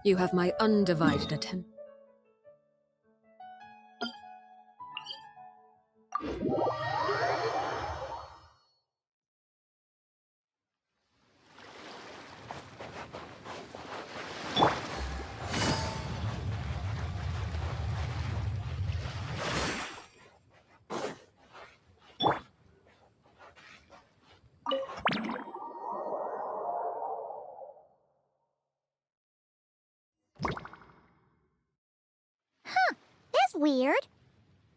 You have my undivided attention. That's weird.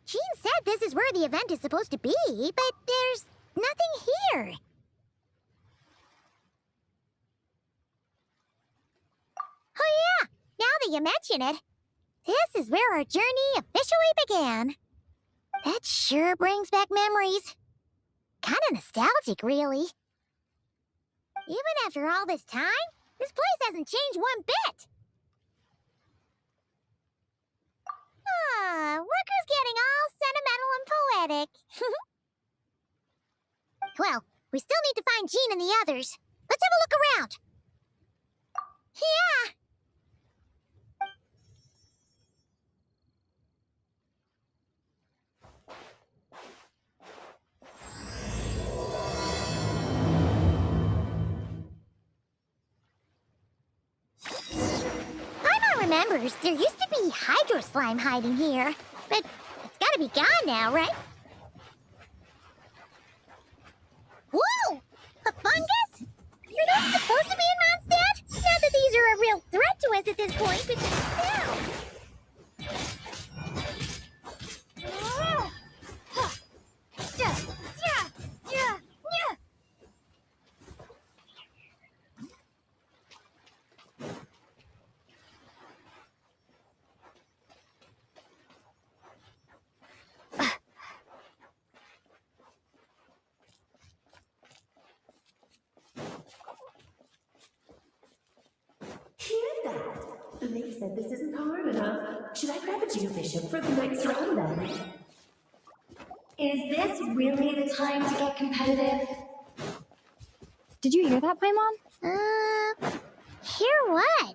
Jean said this is where the event is supposed to be, but there's nothing here. Oh yeah, now that you mention it, this is where our journey officially began. That sure brings back memories. Kinda nostalgic, really. Even after all this time, this place hasn't changed one bit. Worker's getting all sentimental and poetic. Well, we still need to find Jean and the others. Let's have a look around. Yeah! Paimon remembers there used to be hydro slime hiding here, but it's gotta be gone now, right? Whoa! A fungus? Are those supposed to be in Mondstadt? Not that these are a real threat to us at this point, but still. They said this isn't hard enough. Should I grab a geofishing for the next round then? Is this really the time to get competitive? Did you hear that, Paimon? Hear what?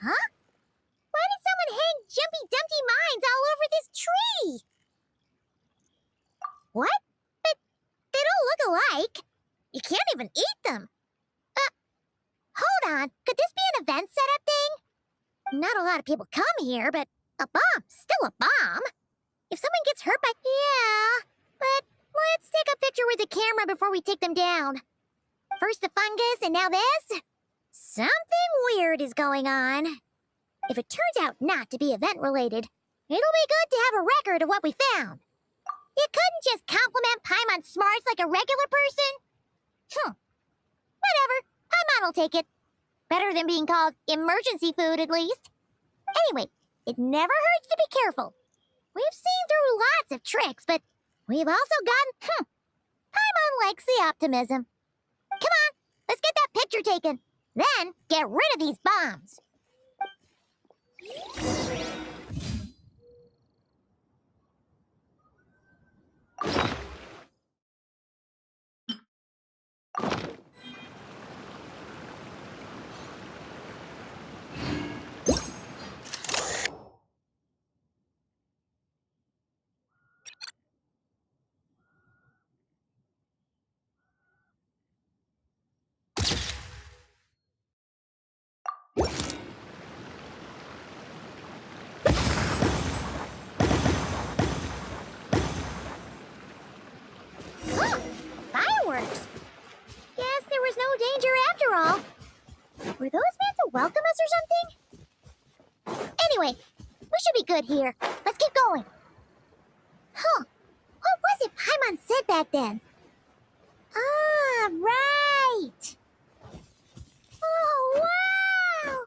Huh? Why did someone hang Jumpy Dumpty mines all over this tree? What? But they don't look alike. You can't even eat them. Hold on. Could this be an event setup thing? Not a lot of people come here, but a bomb's still a bomb. If someone gets hurt by... Yeah, but let's take a picture with the camera before we take them down. First the fungus, and now this? Something weird is going on. If it turns out not to be event-related, it'll be good to have a record of what we found. You couldn't just compliment Paimon's smarts like a regular person? Whatever. Paimon will take it. Better than being called emergency food, at least. Anyway, it never hurts to be careful. We've seen through lots of tricks, but we've also gotten... Paimon likes the optimism. Come on, let's get that picture taken. Then, get rid of these bombs. Fireworks! Guess there was no danger after all. Were those meant to welcome us or something? Anyway, we should be good here. Let's keep going. What was it Paimon said back then? Ah, right! Oh, wow!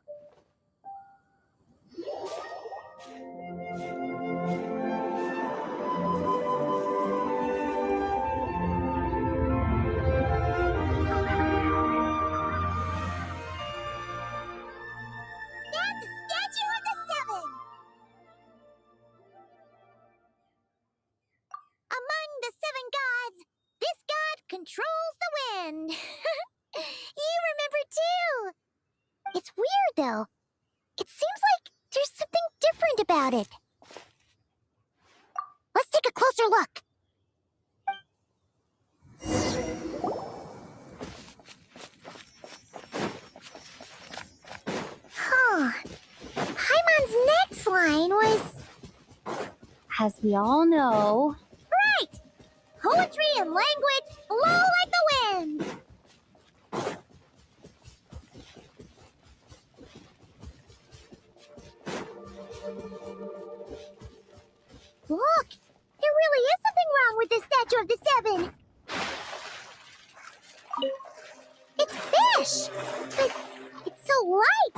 That's a statue of the Seven! Among the 7 gods, controls the wind. You remember too. It's weird though. It seems like there's something different about it. Let's take a closer look. Huh. Paimon's next line was... As we all know. Right! Poetry and language flow like the wind! Look! There really is something wrong with this statue of the Seven! It's fish! But it's so light!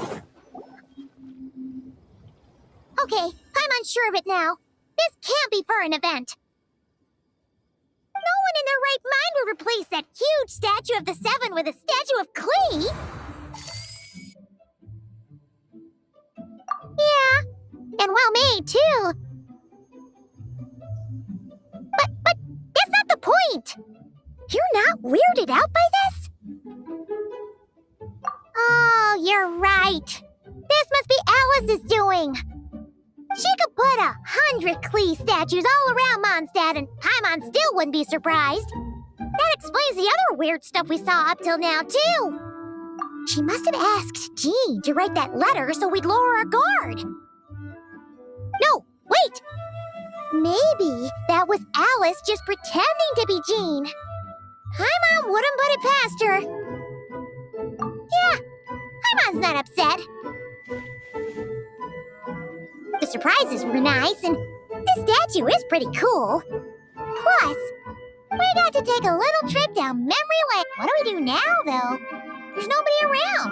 Okay, I'm unsure of it now. This can't be for an event. No one in their right mind would replace that huge statue of the Seven with a statue of Klee! Yeah, and well made, too. But that's not the point! You're not weirded out by this? Oh, you're right. This must be Alice's doing. She could put 100 Klee statues all around Mondstadt and Paimon still wouldn't be surprised. That explains the other weird stuff we saw up till now, too. She must have asked Jean to write that letter so we'd lower our guard. No, wait! Maybe that was Alice just pretending to be Jean. Paimon wouldn't put it past her. Yeah, Paimon's not upset. The surprises were nice, and this statue is pretty cool. Plus, we got to take a little trip down memory lane. What do we do now, though? There's nobody around.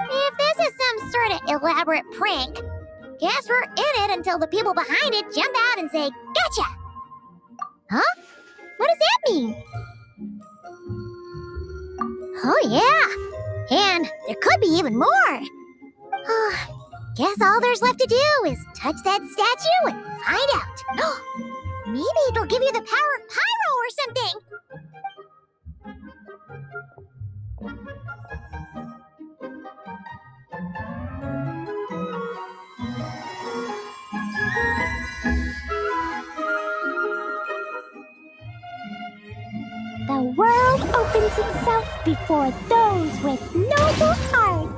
If this is some sort of elaborate prank, guess we're in it until the people behind it jump out and say, "Gotcha!" Huh? What does that mean? Oh, yeah. And there could be even more. Guess all there's left to do is touch that statue and find out. Maybe it'll give you the power of pyro or something. The world opens itself before those with noble hearts.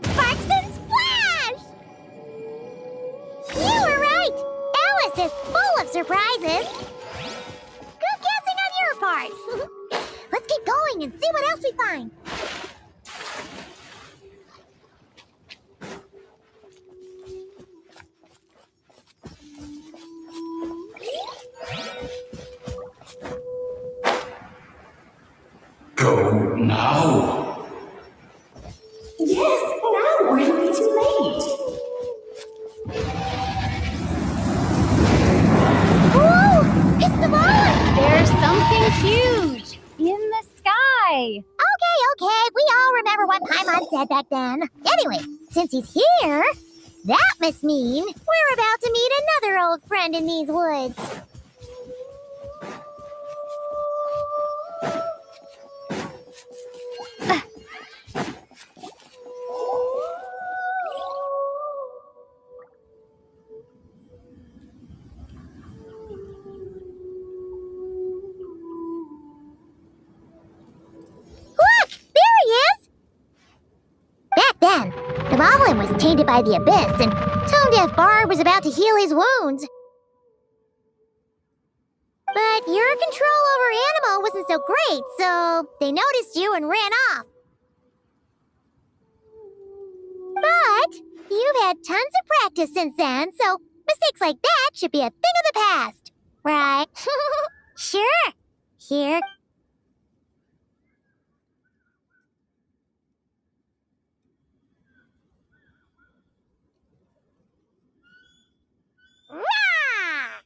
Sparks and splash! You were right! Alice is full of surprises. Good guessing on your part. Let's keep going and see what else we find. Go now. Yes, now or it'll be too late. Whoa! It's the dvalin! There's something huge in the sky. Okay, we all remember what Paimon said back then. Anyway, since he's here, that must mean we're about to meet another old friend in these woods. Look! There he is! Back then, dvalin was tainted by the abyss, and tone-deaf Barb was about to heal his wounds. But your control over Animo wasn't so great, so they noticed you and ran off. But you've had tons of practice since then, so mistakes like that should be a thing of the past. Right? Sure. Here. Rah!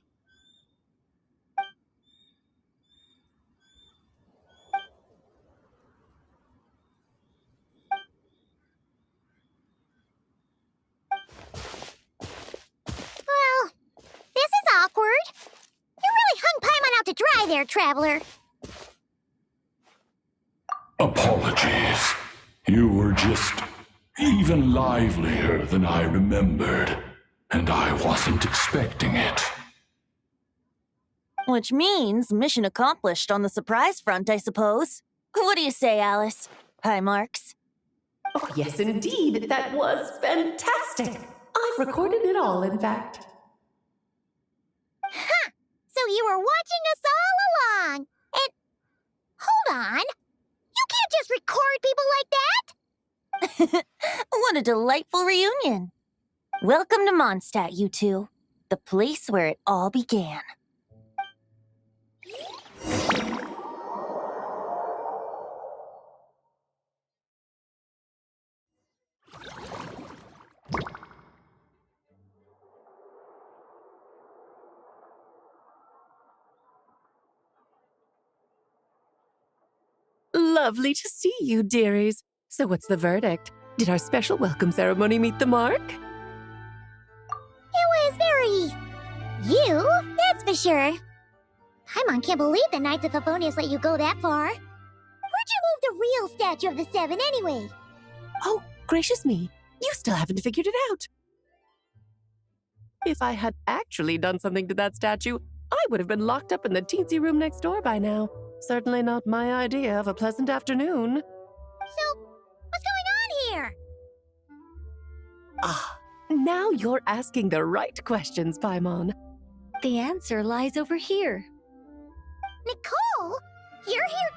Hi there, traveler. Apologies. You were just even livelier than I remembered, and I wasn't expecting it. Which means mission accomplished on the surprise front, I suppose. What do you say, Alice? High marks. Oh, yes, indeed. That was fantastic. I've recorded it all, in fact. Ha! So you were watching us all along. And hold on. You can't just record people like that. What a delightful reunion. Welcome to Mondstadt, you two. The place where it all began. Lovely to see you, dearies. So what's the verdict? Did our special welcome ceremony meet the mark? It was very... you, that's for sure. Paimon can't believe the Knights of Favonius let you go that far. Where'd you move the real statue of the Seven anyway? Oh, gracious me. You still haven't figured it out. If I had actually done something to that statue, I would have been locked up in the teensy room next door by now. Certainly not my idea of a pleasant afternoon. So, what's going on here? Ah, now you're asking the right questions, Paimon. The answer lies over here. Nicole? You're here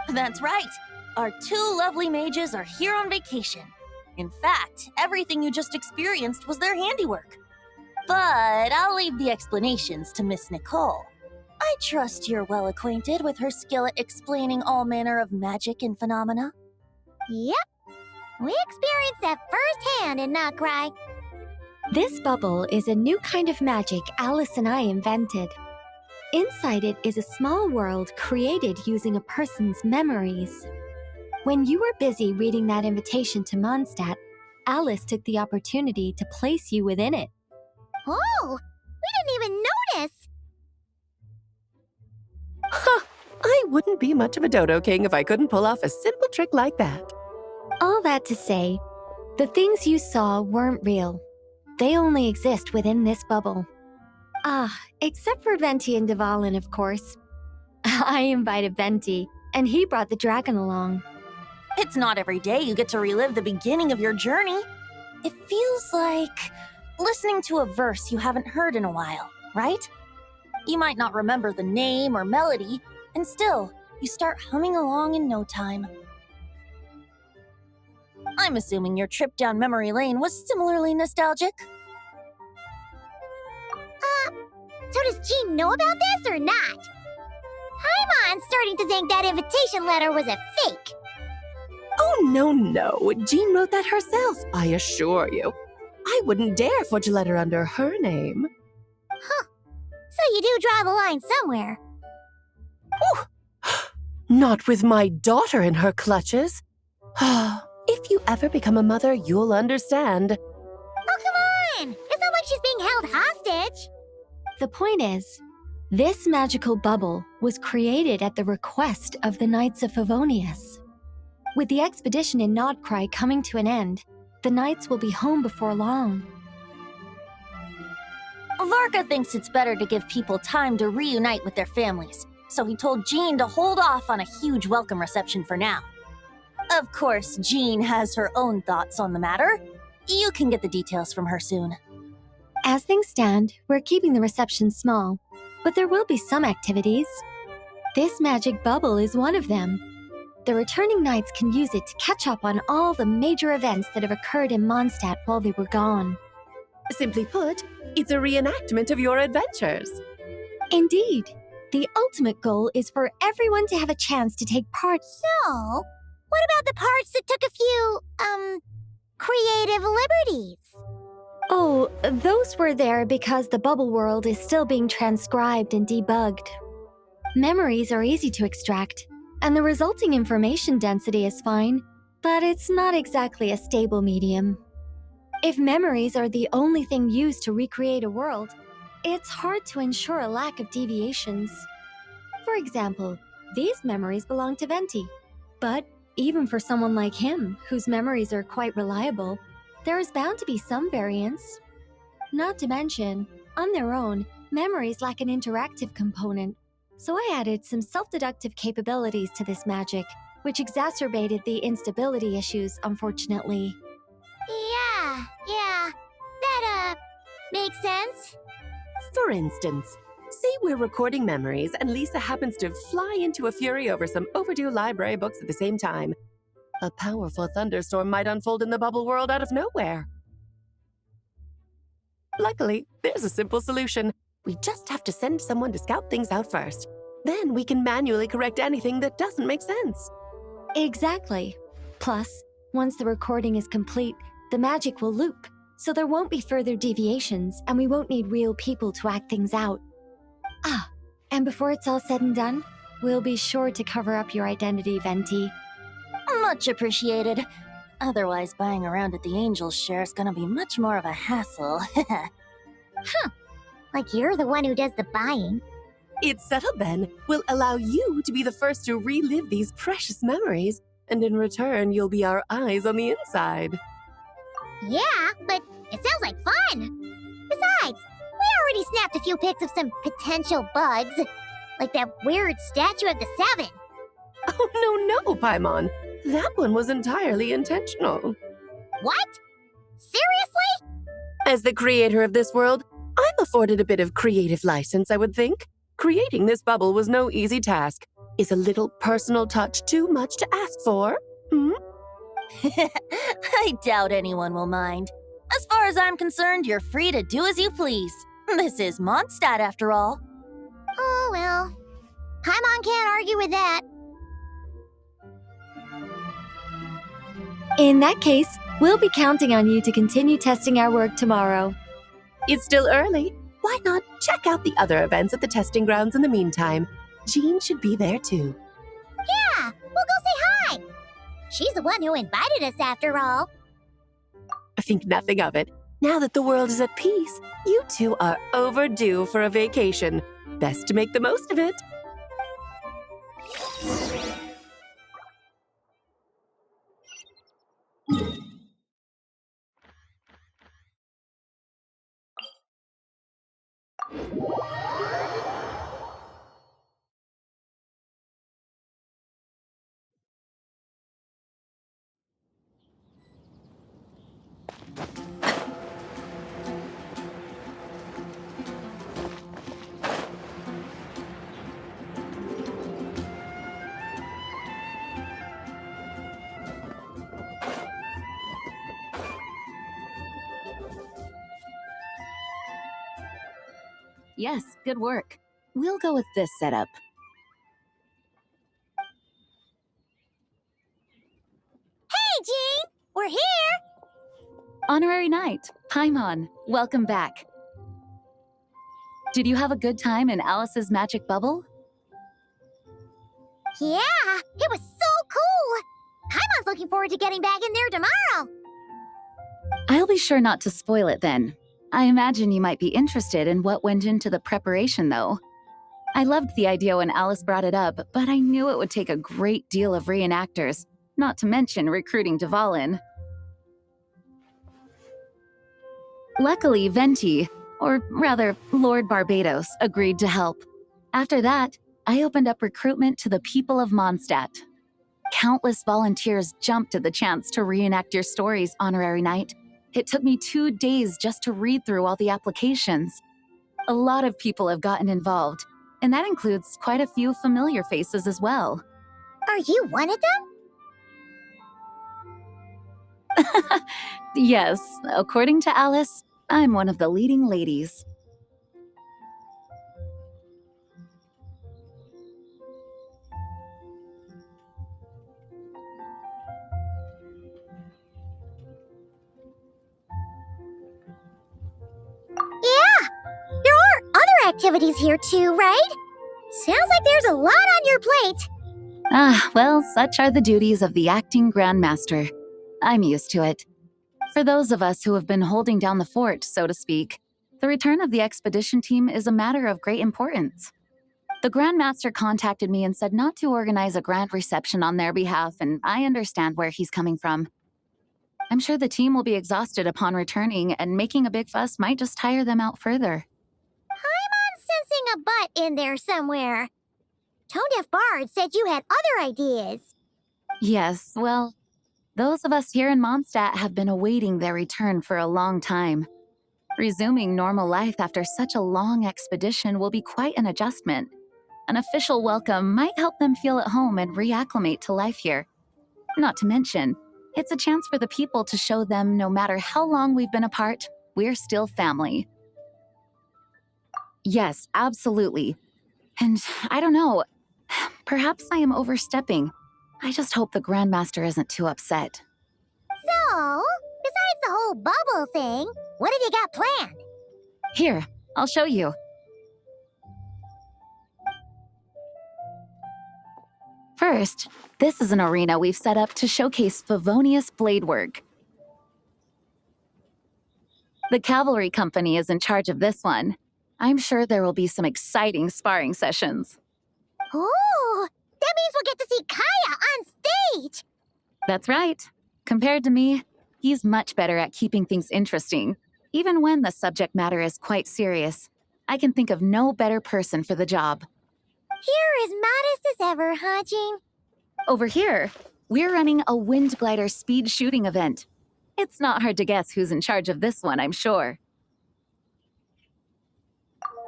too? That's right. Our two lovely mages are here on vacation. In fact, everything you just experienced was their handiwork. But I'll leave the explanations to Miss Nicole. I trust you're well acquainted with her skill at explaining all manner of magic and phenomena. Yep. We experienced that firsthand in nod-krai. This bubble is a new kind of magic Alice and I invented. Inside it is a small world created using a person's memories. When you were busy reading that invitation to Mondstadt, Alice took the opportunity to place you within it. Oh, we didn't even notice. Ha! I wouldn't be much of a dodo king if I couldn't pull off a simple trick like that. All that to say, the things you saw weren't real. They only exist within this bubble. Ah, except for Venti and dvalin, of course. I invited Venti, and he brought the dragon along. It's not every day you get to relive the beginning of your journey. It feels like listening to a verse you haven't heard in a while, right? You might not remember the name or melody, and still, you start humming along in no time. I'm assuming your trip down memory lane was similarly nostalgic. So does Jean know about this or not? Paimon's starting to think that invitation letter was a fake. Oh, no. Jean wrote that herself, I assure you. I wouldn't dare forge a letter under her name. Huh. So you do draw the line somewhere. Not with my daughter in her clutches. If you ever become a mother, you'll understand. Oh, come on! It's not like she's being held hostage. The point is, this magical bubble was created at the request of the Knights of Favonius. With the expedition in nod-krai coming to an end, the Knights will be home before long. Varka thinks it's better to give people time to reunite with their families, so he told Jean to hold off on a huge welcome reception for now. Of course, Jean has her own thoughts on the matter. You can get the details from her soon. As things stand, we're keeping the reception small, but there will be some activities. This magic bubble is one of them. The returning Knights can use it to catch up on all the major events that have occurred in Mondstadt while they were gone. Simply put, it's a reenactment of your adventures. Indeed. The ultimate goal is for everyone to have a chance to take part. So, what about the parts that took a few, creative liberties? Oh, those were there because the bubble world is still being transcribed and debugged. Memories are easy to extract, and the resulting information density is fine, but it's not exactly a stable medium. If memories are the only thing used to recreate a world, it's hard to ensure a lack of deviations. For example, these memories belong to Venti. But even for someone like him, whose memories are quite reliable, there is bound to be some variance. Not to mention, on their own, memories lack an interactive component. So I added some self-deductive capabilities to this magic, which exacerbated the instability issues, unfortunately. Yeah. That, makes sense. For instance, say we're recording memories and Lisa happens to fly into a fury over some overdue library books at the same time. A powerful thunderstorm might unfold in the bubble world out of nowhere. Luckily, there's a simple solution. We just have to send someone to scout things out first. Then we can manually correct anything that doesn't make sense. Exactly. Plus, once the recording is complete, the magic will loop, so there won't be further deviations, and we won't need real people to act things out. And before it's all said and done, we'll be sure to cover up your identity, Venti. Much appreciated. Otherwise, buying around at the Angels share is gonna be much more of a hassle. Like you're the one who does the buying. It's settled then. We'll allow you to be the first to relive these precious memories, and in return, you'll be our eyes on the inside. Yeah, but it sounds like fun. Besides, we already snapped a few pics of some potential bugs. Like that weird statue of the Seven. Oh, no, Paimon. That one was entirely intentional. What? Seriously? As the creator of this world, I'm afforded a bit of creative license, I would think. Creating this bubble was no easy task. Is a little personal touch too much to ask for? I doubt anyone will mind. As far as I'm concerned, you're free to do as you please. This is Mondstadt, after all. Oh, well. Paimon can't argue with that. In that case, we'll be counting on you to continue testing our work tomorrow. It's still early. Why not check out the other events at the testing grounds in the meantime? Jean should be there too. Yeah, we'll go say hi. She's the one who invited us after all. I think nothing of it. Now that the world is at peace, you two are overdue for a vacation. Best to make the most of it. Yes, good work. We'll go with this setup. Hey, Jean! We're here! Honorary Knight, Paimon, welcome back. Did you have a good time in Alice's magic bubble? Yeah, it was so cool! Paimon's looking forward to getting back in there tomorrow! I'll be sure not to spoil it then. I imagine you might be interested in what went into the preparation, though. I loved the idea when Alice brought it up, but I knew it would take a great deal of reenactors, not to mention recruiting dvalin. Luckily, Venti, or rather, Lord Barbados, agreed to help. After that, I opened up recruitment to the people of Mondstadt. Countless volunteers jumped at the chance to reenact your stories, Honorary Knight. It took me 2 days just to read through all the applications. A lot of people have gotten involved, and that includes quite a few familiar faces as well. Are you one of them? Yes, according to Alice, I'm one of the leading ladies. Yeah! There are other activities here too, right? Sounds like there's a lot on your plate. Well, such are the duties of the acting Grandmaster. I'm used to it. For those of us who have been holding down the fort, so to speak, The return of the expedition team is a matter of great importance. The Grand Master contacted me and said not to organize a grand reception on their behalf, and I understand where he's coming from. I'm sure the team will be exhausted upon returning, and making a big fuss might just tire them out further. I'm sensing a butt in there somewhere. Tone-deaf Bard said you had other ideas. Yes, well, those of us here in Mondstadt have been awaiting their return for a long time. Resuming normal life after such a long expedition will be quite an adjustment. An official welcome might help them feel at home and reacclimate to life here. Not to mention, it's a chance for the people to show them no matter how long we've been apart, we're still family. Yes, absolutely. And I don't know, perhaps I am overstepping. I just hope the Grandmaster isn't too upset. So, besides the whole bubble thing, what have you got planned? Here, I'll show you. First, this is an arena we've set up to showcase Favonius blade work. The cavalry company is in charge of this one. I'm sure there will be some exciting sparring sessions. Ooh, that means we'll get to see Kaya on stage! That's right. Compared to me, he's much better at keeping things interesting. Even when the subject matter is quite serious, I can think of no better person for the job. You're as modest as ever, huh, Jean? Over here, we're running a wind glider speed shooting event. It's not hard to guess who's in charge of this one, I'm sure.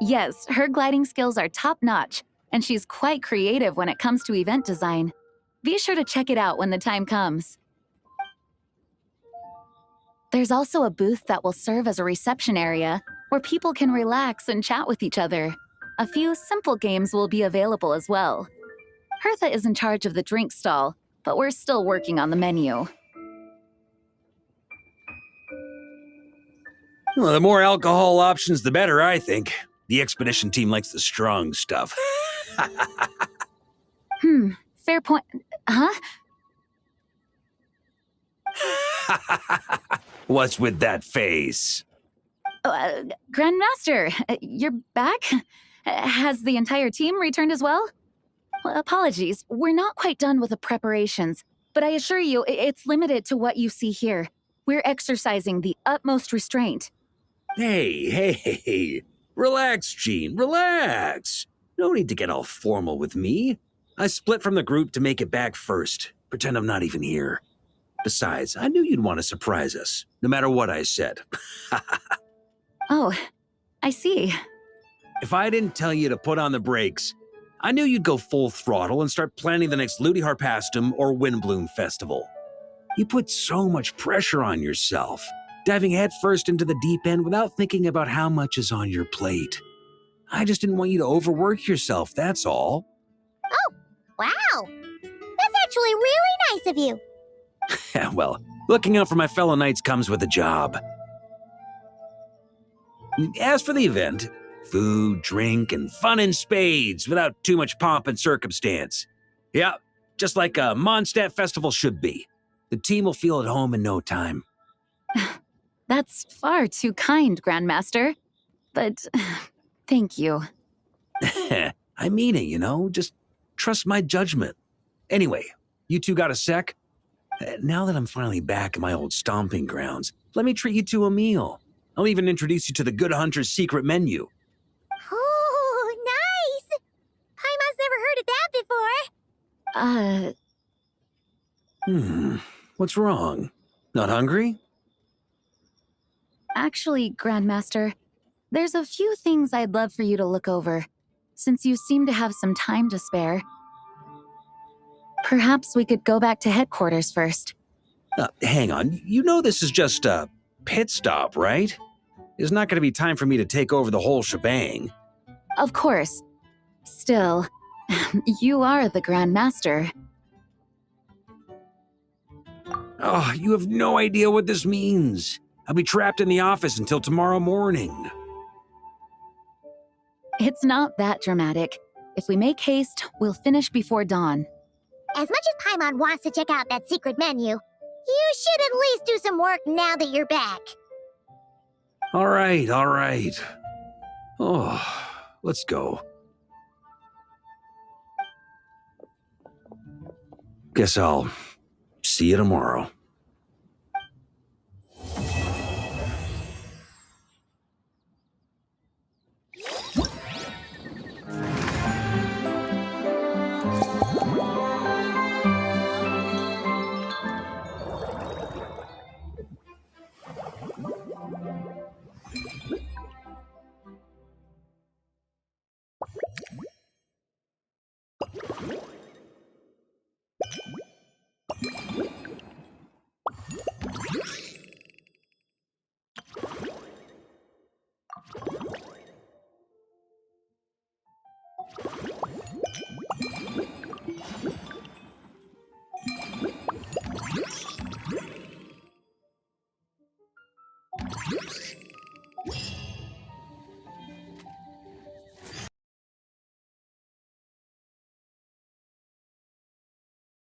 Yes, her gliding skills are top-notch, and she's quite creative when it comes to event design. Be sure to check it out when the time comes. There's also a booth that will serve as a reception area where people can relax and chat with each other. A few simple games will be available as well. Hertha is in charge of the drink stall, but we're still working on the menu. Well, the more alcohol options, the better, I think. The expedition team likes the strong stuff. Fair point. Huh? What's with that face? Grandmaster, you're back? Has the entire team returned as well? Well, apologies, we're not quite done with the preparations, but I assure you, it's limited to what you see here. We're exercising the utmost restraint. Hey. Relax, Jean, relax. No need to get all formal with me. I split from the group to make it back first. Pretend I'm not even here. Besides, I knew you'd want to surprise us, no matter what I said. Oh, I see. If I didn't tell you to put on the brakes, I knew you'd go full throttle and start planning the next Ludi Harpastum or Windblume festival. You put so much pressure on yourself, diving headfirst into the deep end without thinking about how much is on your plate. I just didn't want you to overwork yourself, that's all. Oh, wow. That's actually really nice of you. Well, looking out for my fellow knights comes with a job. As for the event, food, drink, and fun in spades without too much pomp and circumstance. Yeah, just like a Mondstadt festival should be. The team will feel at home in no time. That's far too kind, Grandmaster. But thank you. I mean it, you know? Just trust my judgment. Anyway, you two got a sec? Now that I'm finally back in my old stomping grounds, let me treat you to a meal. I'll even introduce you to the Good Hunter's secret menu. Ooh, nice! Paimon's never heard of that before. What's wrong? Not hungry? Actually, Grandmaster, there's a few things I'd love for you to look over, since you seem to have some time to spare. Perhaps we could go back to headquarters first. Hang on, you know this is just a pit stop, right? There's not going to be time for me to take over the whole shebang. Of course. Still, you are the Grand Master. Oh, you have no idea what this means. I'll be trapped in the office until tomorrow morning. It's not that dramatic. If we make haste, we'll finish before dawn. As much as Paimon wants to check out that secret menu, you should at least do some work now that you're back. All right, all right. Oh, let's go. Guess I'll see you tomorrow.